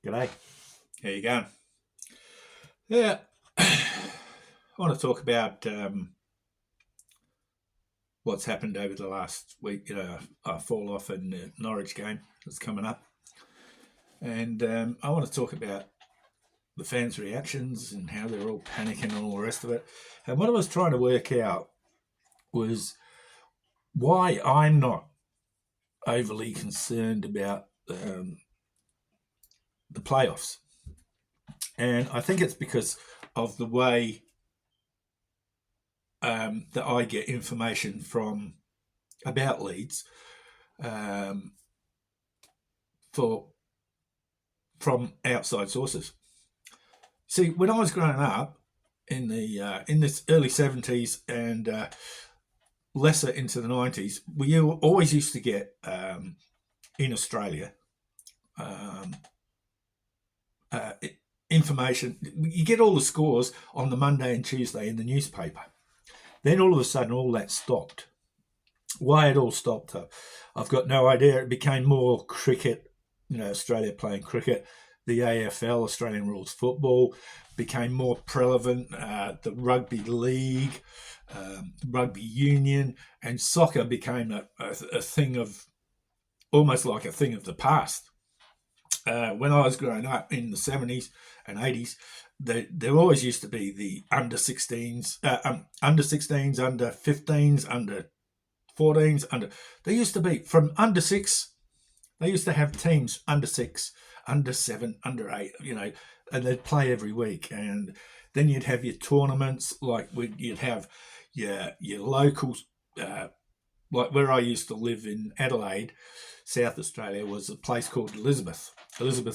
G'day. How you going? Yeah, I want to talk about what's happened over the last week. A fall off in the Norwich game that's coming up, and I want to talk about the fans' reactions and how they're all panicking and all the rest of it. And what I was trying to work out was why I'm not overly concerned about the playoffs, and I think it's because of the way that I get information from about Leeds um, for from outside sources. See, when I was growing up in the early 70s and lesser into the 90s, we always used to get in Australia um, uh, information. You get all the scores on the Monday and Tuesday in the newspaper. Then all of a sudden, all that stopped. Why it all stopped, I've got no idea. It became more cricket, Australia playing cricket. The AFL, Australian Rules Football, became more prevalent. The rugby league, rugby union, and soccer became a thing of, almost like a thing of the past. When I was growing up in the 70s and 80s, there always used to be the under 16s, under 16s, under 15s, under 14s, there used to be from under 6. They used to have teams under 6, under 7, under 8, and they'd play every week. And then you'd have your tournaments, like you'd have your locals, like where I used to live in Adelaide, South Australia, was a place called Elizabeth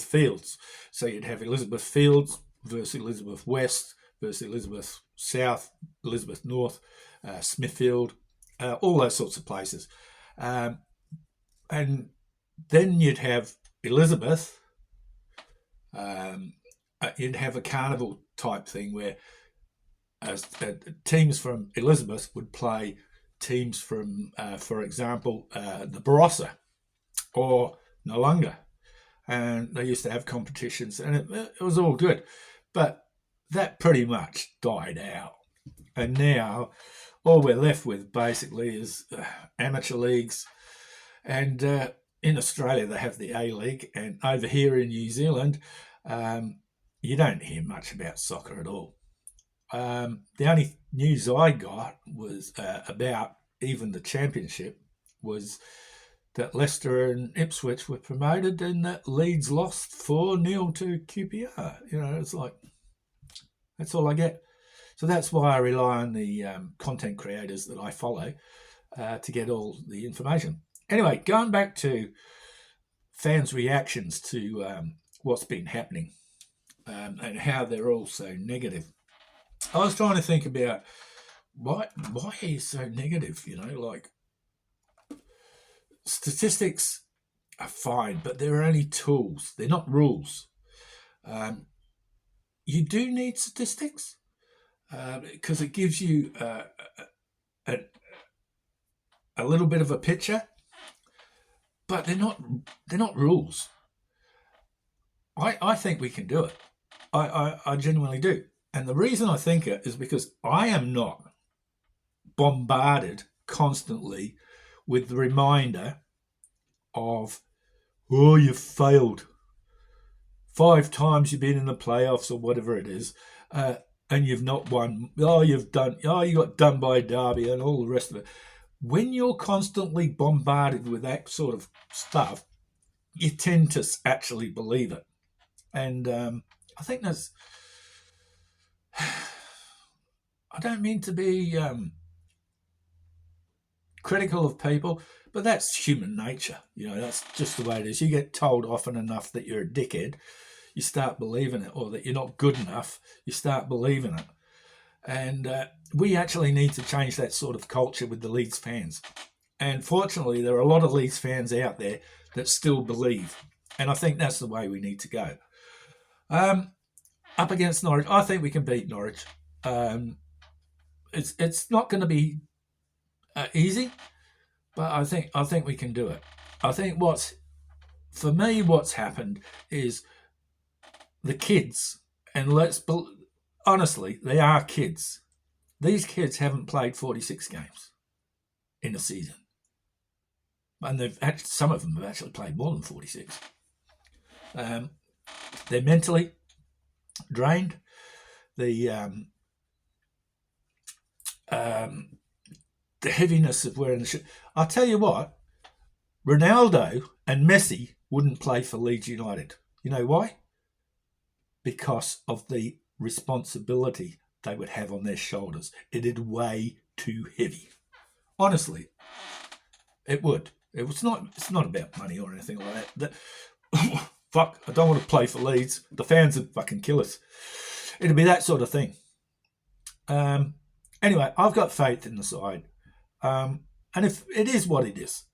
Fields. So you'd have Elizabeth Fields versus Elizabeth West versus Elizabeth South, Elizabeth North, Smithfield, all those sorts of places. And then you'd have Elizabeth, you'd have a carnival type thing where teams from Elizabeth would play teams from, for example, the Barossa or Noarlunga. And they used to have competitions, and it was all good. But that pretty much died out. And now all we're left with basically is amateur leagues. And in Australia, they have the A-League. And over here in New Zealand, you don't hear much about soccer at all. The only news I got was about even the championship was that Leicester and Ipswich were promoted and that Leeds lost 4-0 to QPR. It's like, that's all I get. So that's why I rely on the content creators that I follow to get all the information. Anyway, going back to fans' reactions to what's been happening and how they're all so negative. I was trying to think about why he's so negative, like statistics are fine, but they're only tools. They're not rules. You do need statistics because it gives you a little bit of a picture, but they're not rules. I think we can do it. I genuinely do. And the reason I think it is because I am not bombarded constantly with the reminder of, oh, you've failed. 5 times you've been in the playoffs or whatever it is, and you've not won. You got done by Derby and all the rest of it. When you're constantly bombarded with that sort of stuff, you tend to actually believe it. And I think that's... I don't mean to be critical of people, but that's human nature. That's just the way it is. You get told often enough that you're a dickhead, you start believing it, or that you're not good enough, you start believing it. And we actually need to change that sort of culture with the Leeds fans. And fortunately, there are a lot of Leeds fans out there that still believe. And I think that's the way we need to go. Up against Norwich, I think we can beat Norwich. It's not going to be easy, but I think we can do it. I think what's happened is the kids, and honestly, they are kids. These kids haven't played 46 games in a season. And some of them have actually played more than 46. They're mentally drained. The heaviness of wearing the shirt. I'll tell you what, Ronaldo and Messi wouldn't play for Leeds United. You know why? Because of the responsibility they would have on their shoulders. It'd way too heavy. Honestly, it would. It's not about money or anything like that. Fuck, I don't want to play for Leeds. The fans would fucking kill us. It'd be that sort of thing. Anyway, I've got faith in the side. And if it is what it is,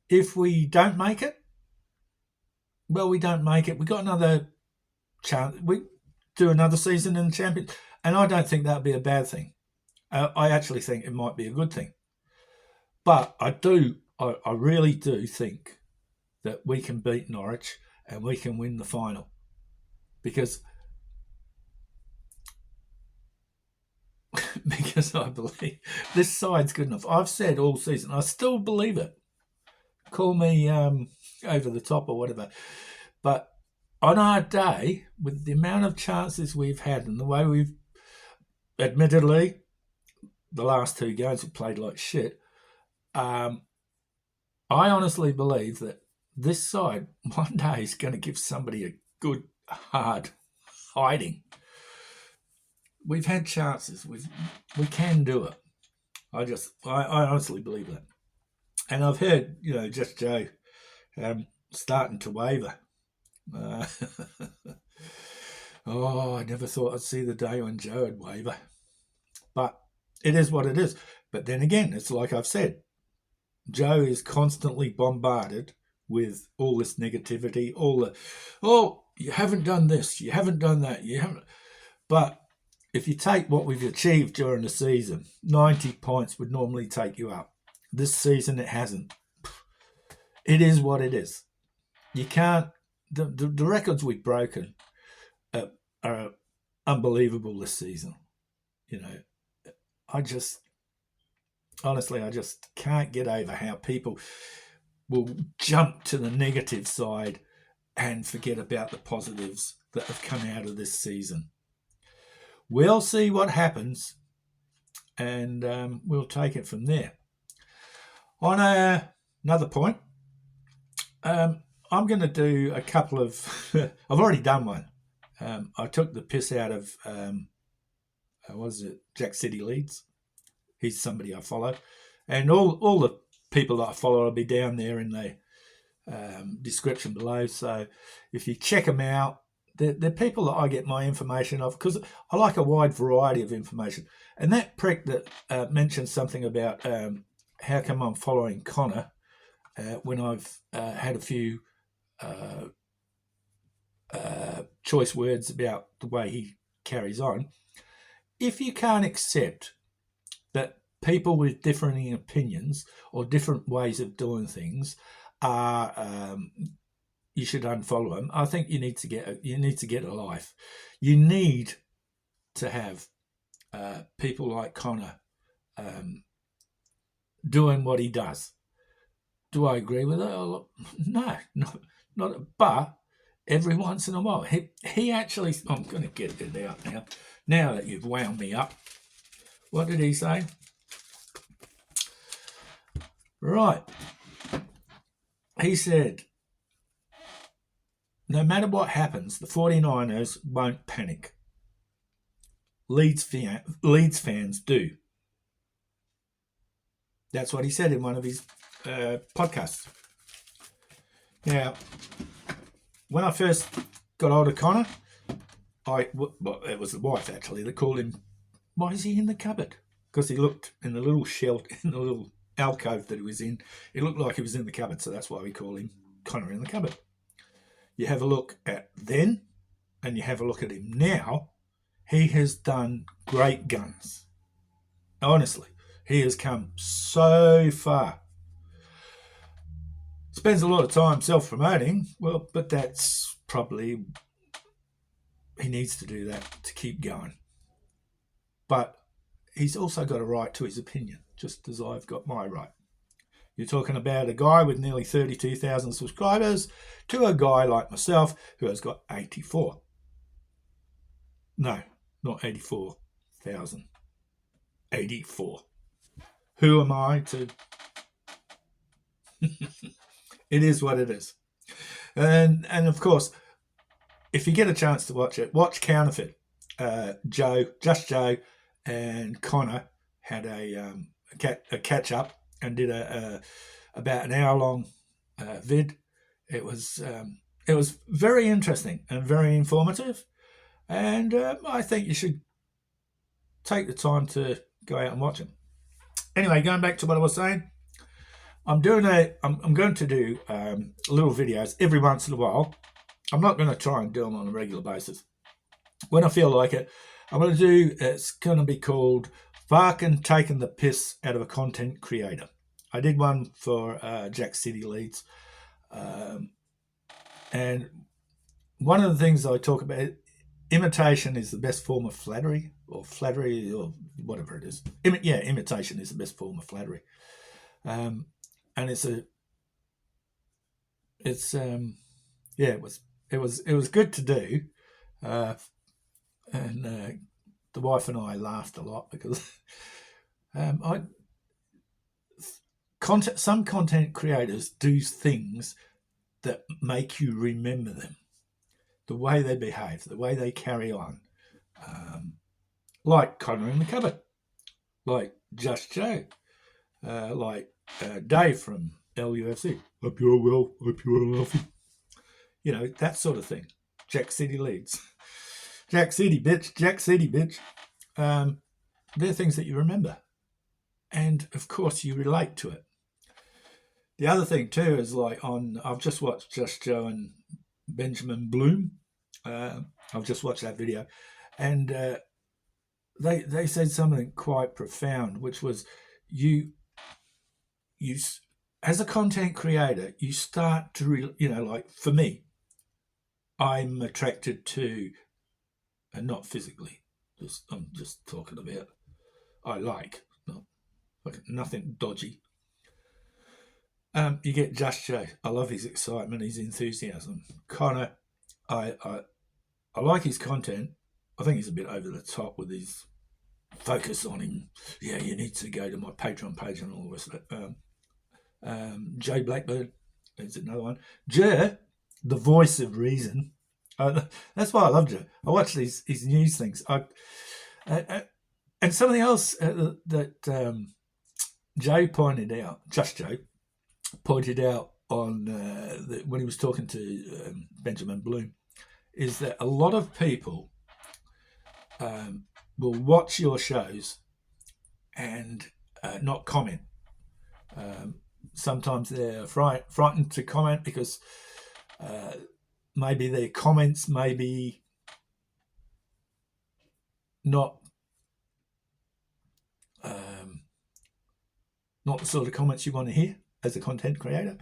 if we don't make it, well, we don't make it. We got another chance. We do another season in the Champions, and I don't think that'd be a bad thing. I actually think it might be a good thing. But I really do think that we can beat Norwich and we can win the final, because I believe this side's good enough. I've said all season, I still believe it. Call me over the top or whatever. But on our day, with the amount of chances we've had and the way we've, admittedly, the last 2 games we've played like shit, I honestly believe that this side one day is going to give somebody a good, hard hiding. We've had chances. We can do it. I honestly believe that. And I've heard, Just Joe starting to waver. I never thought I'd see the day when Joe would waver. But it is what it is. But then again, it's like I've said, Joe is constantly bombarded with all this negativity, you haven't done this, you haven't done that, you haven't. But if you take what we've achieved during the season, 90 points would normally take you up. This season, it hasn't. It is what it is. You can't. The records we've broken are unbelievable this season. I just can't get over how people will jump to the negative side and forget about the positives that have come out of this season. We'll see what happens, and we'll take it from there. On another point, I'm going to do a couple of... I've already done one. I took the piss out of, Jack City Leeds. He's somebody I follow. And all the people that I follow will be down there in the description below. So if you check them out, they're people that I get my information off, because I like a wide variety of information. And that prick that mentioned something about how come I'm following Connor when I've had a few choice words about the way he carries on. If you can't accept that people with differing opinions or different ways of doing things are, you should unfollow them. I think you need to get a life. You need to have people like Connor doing what he does. Do I agree with it? No, not. But every once in a while, he actually. I'm going to get it out now. Now that you've wound me up, what did he say? Right. He said, no matter what happens, the 49ers won't panic. Leeds fans do. That's what he said in one of his podcasts. Now, when I first got hold of Connor, it was the wife actually that called him, why is he in the cupboard? Because he looked in the little alcove that he was in. It looked like he was in the cupboard, so that's why we call him Connor in the cupboard. You have a look at then, and you have a look at him now. He has done great guns. Honestly, he has come so far. Spends a lot of time self-promoting, but that's probably he needs to do that to keep going. But he's also got a right to his opinion, just as I've got my right. You're talking about a guy with nearly 32,000 subscribers to a guy like myself who has got 84. No, not 84,000. 84. Who am I to... It is what it is. And of course, if you get a chance to watch it, watch Counterfeit. Just Joe and Connor had a catch up and did about an hour long vid. It was very interesting and very informative, and I think you should take the time to go out and watch them. Anyway, going back to what I was saying, I'm going to do little videos every once in a while. I'm not going to try and do them on a regular basis. When I feel like it, I'm going to do, it's going to be called Farki N taking the piss out of a content creator. I did one for Jack City Leeds. And one of the things I talk about, imitation is the best form of flattery, or whatever it is. Imitation is the best form of flattery. And it was good to do. And the wife and I laughed a lot because some content creators do things that make you remember them, the way they behave, the way they carry on, like Connor in the Cupboard, like Just Joe, like Dave from LUFC. Hope you're well, hope you're healthy. You know, that sort of thing. Jack City Leeds. Jack City, bitch. Jack City, bitch. They're things that you remember. And, of course, you relate to it. The other thing, too, is I've just watched Just Joe and Benjamin Bloom. I've just watched that video. And they said something quite profound, which was you as a content creator, you start to, like for me, I'm attracted to... and not physically. I'm just talking about I like, nothing dodgy. You get Just Joe. I love his excitement, his enthusiasm. Connor, I like his content. I think he's a bit over the top with his focus on him. Yeah, you need to go to my Patreon page and all the rest of it. Joe Blackbird is another one. Jer, the voice of reason. That's why I love Joe. I watch these news things. And something else that Joe pointed out, Just Joe, pointed out on when he was talking to Benjamin Bloom, is that a lot of people will watch your shows and not comment. Sometimes they're frightened to comment because maybe their comments may be not the sort of comments you want to hear as a content creator.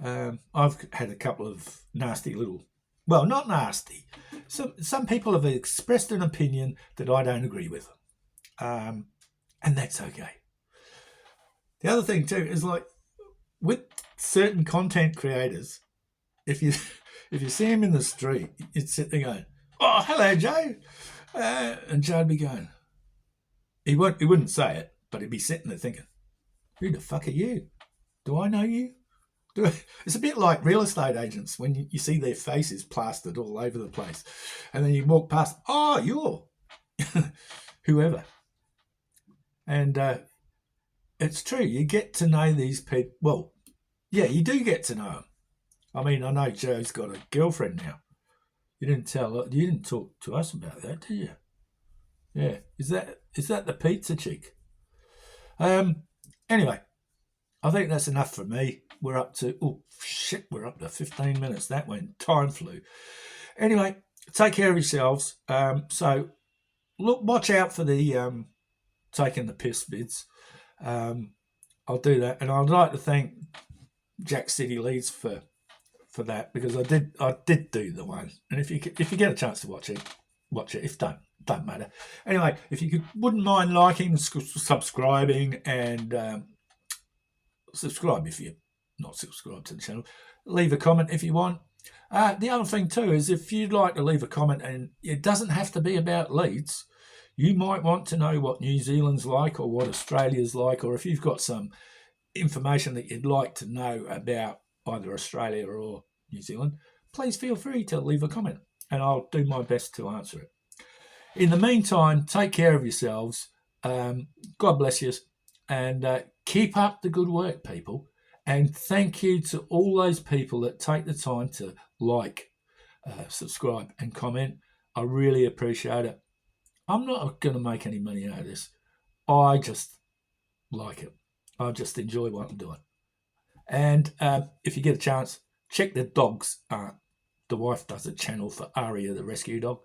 I've had a couple of nasty little... Well, not nasty. Some people have expressed an opinion that I don't agree with. And that's okay. The other thing too is with certain content creators, if you see him in the street, you'd sit there going, "Oh, hello, Joe," and Joe'd be going. He wouldn't say it, but he'd be sitting there thinking, "Who the fuck are you? Do I know you?" It's a bit like real estate agents when you see their faces plastered all over the place, and then you walk past. Oh, you're whoever, and it's true. You get to know these people. Well, yeah, you do get to know them. I mean, I know Joe's got a girlfriend now. You didn't talk to us about that, did you? Yeah. Is that the pizza chick? Anyway, I think that's enough for me. We're up to 15 minutes. That went, time flew. Anyway, take care of yourselves. So watch out for the taking the piss vids. I'll do that, and I'd like to thank Jack City Leeds for that, because I did do the one, and if you get a chance to watch it, watch it. If don't matter. Anyway, if you wouldn't mind liking, subscribing, and subscribe if you're not subscribed to the channel. Leave a comment if you want. The other thing too is if you'd like to leave a comment, and it doesn't have to be about Leeds, you might want to know what New Zealand's like or what Australia's like, or if you've got some information that you'd like to know about either Australia or New Zealand, please feel free to leave a comment and I'll do my best to answer it. In the meantime, take care of yourselves. God bless you, and keep up the good work, people. And thank you to all those people that take the time to like, subscribe and comment. I really appreciate it. I'm not going to make any money out of this. I just like it. I just enjoy what I'm doing. And if you get a chance, check the dogs. The wife does a channel for Aria, the rescue dog.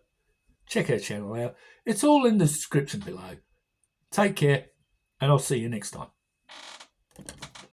Check her channel out. It's all in the description below. Take care, and I'll see you next time.